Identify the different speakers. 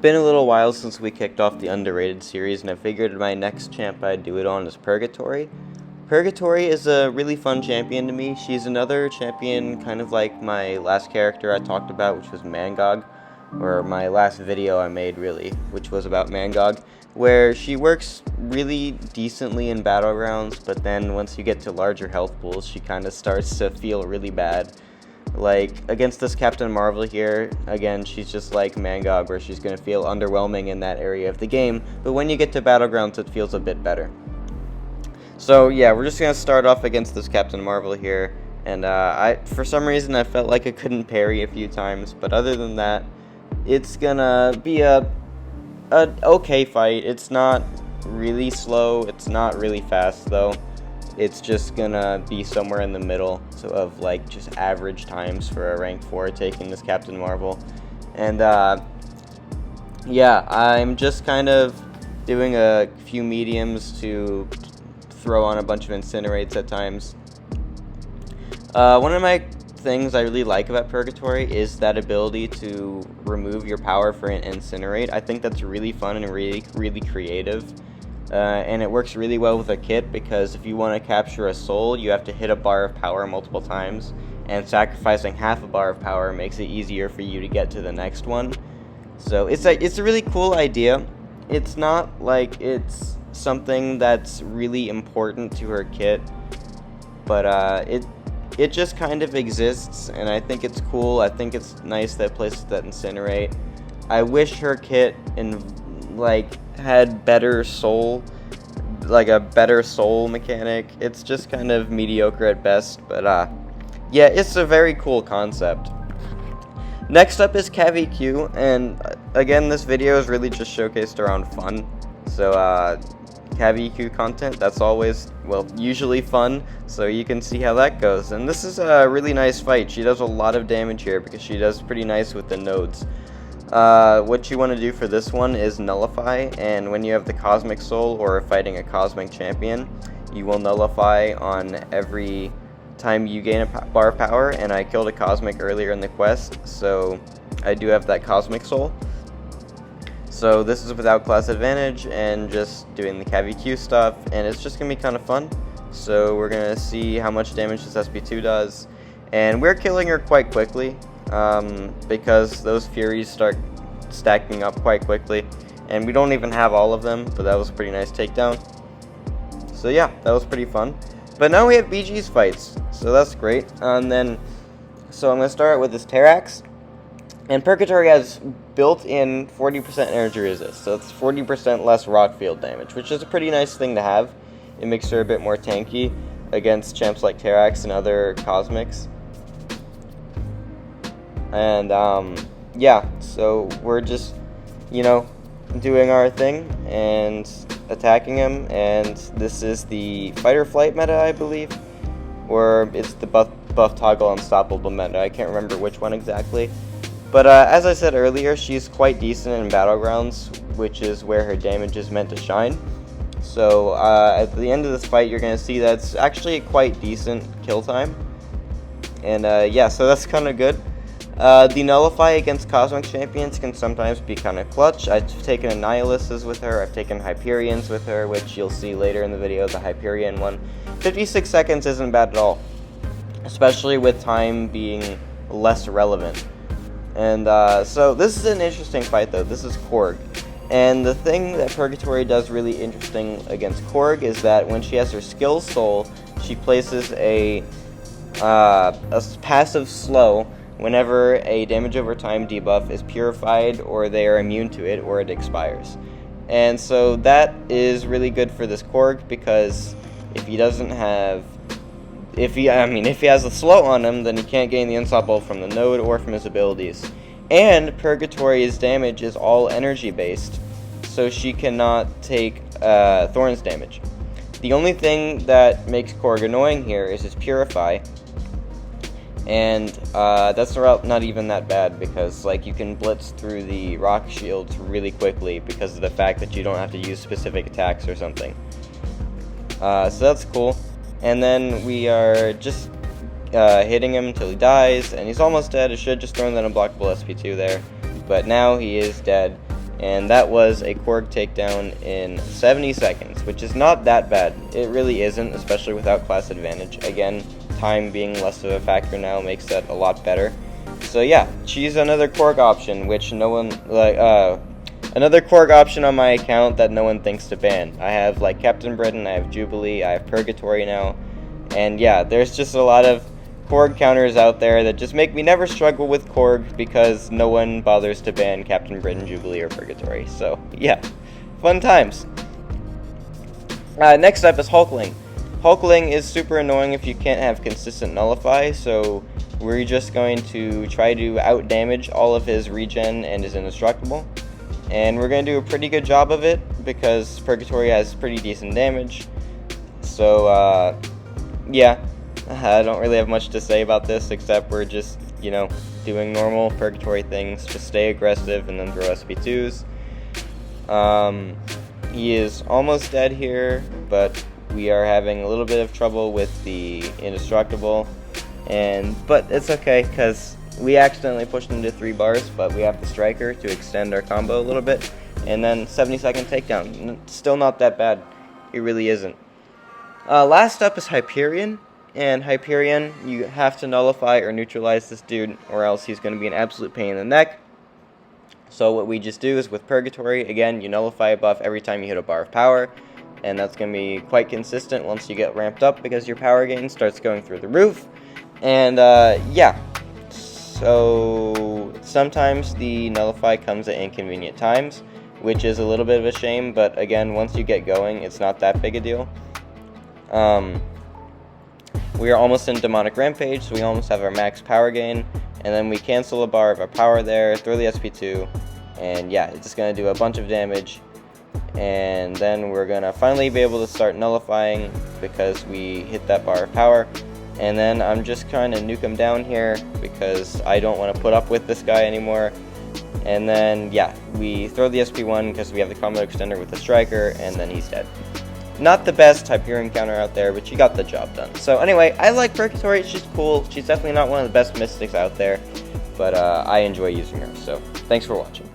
Speaker 1: been a little while since we kicked off the underrated series, and I figured my next champ I'd do it on is Purgatory. Purgatory is a really fun champion to me. She's another champion kind of like my last character I talked about, which was MCoC, or my last video I made really, which was about MCoC, where she works really decently in battlegrounds, but then once you get to larger health pools, she kind of starts to feel really bad. Like, against this Captain Marvel here, again, she's just like MCoC, where she's going to feel underwhelming in that area of the game, but when you get to Battlegrounds, it feels a bit better. So, yeah, we're just going to start off against this Captain Marvel here, and for some reason, I felt like I couldn't parry a few times, but other than that, it's going to be a okay fight. It's not really slow, it's not really fast, though. It's just gonna be somewhere in the middle of like just average times for a rank 4 taking this Captain Marvel. And yeah, I'm just kind of doing a few mediums to throw on a bunch of incinerates at times. One of my things I really like about Purgatory is that ability to remove your power for an incinerate. I think that's really fun and really creative. And it works really well with a kit, because if you want to capture a soul, you have to hit a bar of power multiple times, and sacrificing half a bar of power makes it easier for you to get to the next one. So it's a really cool idea. It's not like it's something that's really important to her kit, but it just kind of exists, and I think it's cool. I think it's nice that places that incinerate. I wish her kit had better soul, like a better soul mechanic. It's just kind of mediocre at best, but yeah, it's a very cool concept. Next up is CavEQ, and again, this video is really just showcased around fun. So CavEQ content, that's always, well, usually fun, so you can see how that goes. And this is a really nice fight. She does a lot of damage here because she does pretty nice with the nodes. What you want to do for this one is nullify, and when you have the Cosmic Soul or fighting a Cosmic Champion, you will nullify on every time you gain a bar of power, and I killed a Cosmic earlier in the quest, so I do have that Cosmic Soul. So this is without class advantage and just doing the CavEQ stuff, and it's just going to be kind of fun. So we're going to see how much damage this SP2 does, and we're killing her quite quickly. Because those Furies start stacking up quite quickly, and we don't even have all of them, but that was a pretty nice takedown. So yeah, that was pretty fun. But now we have BG's fights, so that's great. And so I'm going to start with this Terrax, and Purgatory has built-in 40% energy resist, so it's 40% less rock field damage, which is a pretty nice thing to have. It makes her a bit more tanky against champs like Terrax and other Cosmics. And yeah, so we're just, doing our thing and attacking him, and this is the fight or flight meta, I believe, or it's the buff toggle unstoppable meta. I can't remember which one exactly, but as I said earlier, she's quite decent in battlegrounds, which is where her damage is meant to shine. So at the end of this fight, you're going to see that's actually a quite decent kill time, and yeah, so that's kind of good. The Nullify against Cosmic Champions can sometimes be kind of clutch. I've taken Annihiluses with her, I've taken Hyperions with her, which you'll see later in the video, the Hyperion one. 56 seconds isn't bad at all, especially with time being less relevant. And so this is an interesting fight though. This is Korg. And the thing that Purgatory does really interesting against Korg is that when she has her skill soul, she places a passive slow whenever a damage over time debuff is purified, or they are immune to it, or it expires. And so that is really good for this Korg, because if he doesn't have, if he has a slow on him, then he can't gain the unstoppable from the node or from his abilities. And Purgatory's damage is all energy based, so she cannot take Thorn's damage. The only thing that makes Korg annoying here is his Purify, and that's not even that bad, because you can blitz through the rock shields really quickly because of the fact that you don't have to use specific attacks or something. So that's cool. And then we are just hitting him until he dies, and he's almost dead. I should have just thrown that unblockable SP2 there, but now he is dead. and that was a Korg takedown in 70 seconds, which is not that bad. It really isn't, especially without class advantage. Again, time being less of a factor now makes that a lot better. So yeah, she's another Korg option, which no one, another Korg option on my account that no one thinks to ban. I have, like, Captain Britain, I have Jubilee, I have Purgatory now, and yeah, there's just a lot of Korg counters out there that just make me never struggle with Korg because no one bothers to ban Captain Britain, Jubilee, or Purgatory. So yeah, fun times. Next up is Hulkling. Hulkling is super annoying if you can't have consistent nullify, so we're just going to try to out-damage all of his regen and his indestructible. And we're going to do a pretty good job of it because Purgatory has pretty decent damage. So, yeah, I don't really have much to say about this except we're just, you know, doing normal Purgatory things. Just stay aggressive and then throw SP2s. He is almost dead here, but we are having a little bit of trouble with the indestructible. But it's okay because we accidentally pushed him to 3 bars, but we have the striker to extend our combo a little bit. And then 70-second takedown. Still not that bad. It really isn't. Last up is Hyperion. And Hyperion, you have to nullify or neutralize this dude, or else he's going to be an absolute pain in the neck. So what we just do is with Purgatory, again, you nullify a buff every time you hit a bar of power. And that's going to be quite consistent once you get ramped up because your power gain starts going through the roof. And yeah, so sometimes the nullify comes at inconvenient times, which is a little bit of a shame, but again, once you get going, it's not that big a deal. We are almost in Demonic Rampage, so we almost have our max power gain, and then we cancel a bar of our power there, throw the SP2, and yeah, it's just going to do a bunch of damage. And then we're going to finally be able to start nullifying because we hit that bar of power. And then I'm just trying to nuke him down here because I don't want to put up with this guy anymore. And then, yeah, we throw the SP1 because we have the combo extender with the striker, and then he's dead. Not the best Hyperion counter out there, but she got the job done. So anyway, I like Purgatory. She's cool. She's definitely not one of the best mystics out there, but I enjoy using her. So thanks for watching.